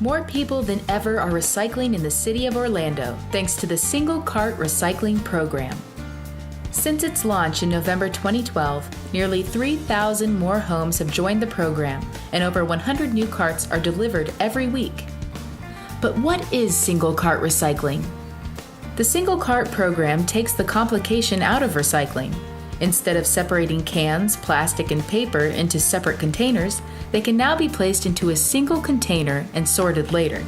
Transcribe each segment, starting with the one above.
More people than ever are recycling in the city of Orlando thanks to the Single Cart Recycling Program. Since its launch in November 2012, nearly 3,000 more homes have joined the program, and over 100 new carts are delivered every week. But what is single cart recycling? The Single Cart Program takes the complication out of recycling. Instead of separating cans, plastic, and paper into separate containers, they can now be placed into a single container and sorted later.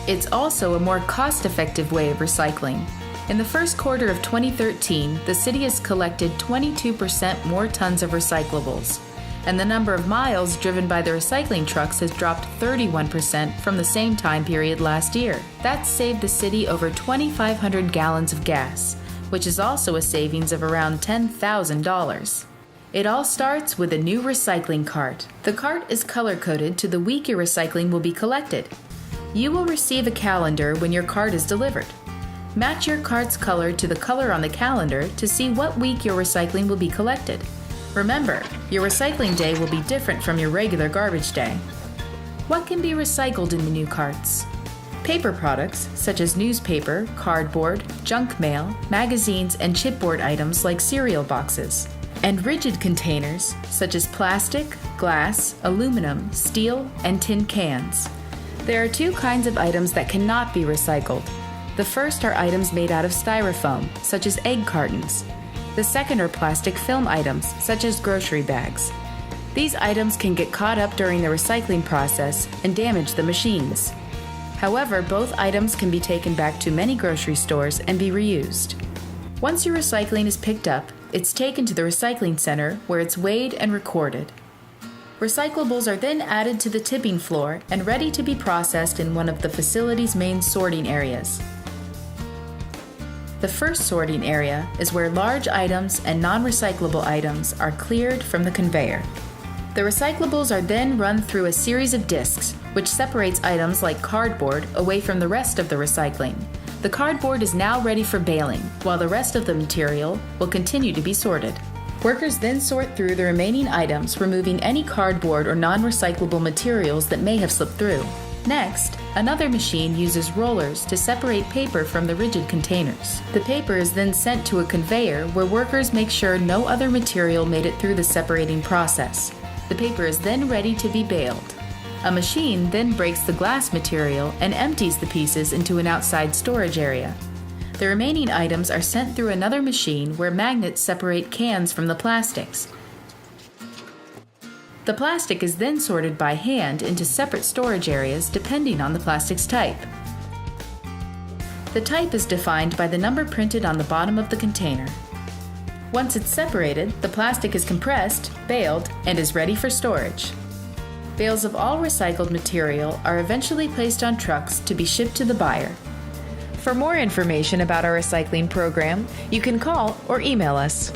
It's also a more cost-effective way of recycling. In the first quarter of 2013, the city has collected 22% more tons of recyclables, and the number of miles driven by the recycling trucks has dropped 31% from the same time period last year. That's saved the city over 2,500 gallons of gas, which is also a savings of around $10,000. It all starts with a new recycling cart. The cart is color-coded to the week your recycling will be collected. You will receive a calendar when your cart is delivered. Match your cart's color to the color on the calendar to see what week your recycling will be collected. Remember, your recycling day will be different from your regular garbage day. What can be recycled in the new carts? Paper products, such as newspaper, cardboard, junk mail, magazines, and chipboard items like cereal boxes. And rigid containers, such as plastic, glass, aluminum, steel, and tin cans. There are two kinds of items that cannot be recycled. The first are items made out of styrofoam, such as egg cartons. The second are plastic film items, such as grocery bags. These items can get caught up during the recycling process and damage the machines. However, both items can be taken back to many grocery stores and be reused. Once your recycling is picked up, it's taken to the recycling center where it's weighed and recorded. Recyclables are then added to the tipping floor and ready to be processed in one of the facility's main sorting areas. The first sorting area is where large items and non-recyclable items are cleared from the conveyor. The recyclables are then run through a series of discs, which separates items like cardboard away from the rest of the recycling. The cardboard is now ready for baling, while the rest of the material will continue to be sorted. Workers then sort through the remaining items, removing any cardboard or non-recyclable materials that may have slipped through. Next, another machine uses rollers to separate paper from the rigid containers. The paper is then sent to a conveyor where workers make sure no other material made it through the separating process. The paper is then ready to be baled. A machine then breaks the glass material and empties the pieces into an outside storage area. The remaining items are sent through another machine where magnets separate cans from the plastics. The plastic is then sorted by hand into separate storage areas depending on the plastic's type. The type is defined by the number printed on the bottom of the container. Once it's separated, the plastic is compressed, baled, and is ready for storage. Bales of all recycled material are eventually placed on trucks to be shipped to the buyer. For more information about our recycling program, you can call or email us.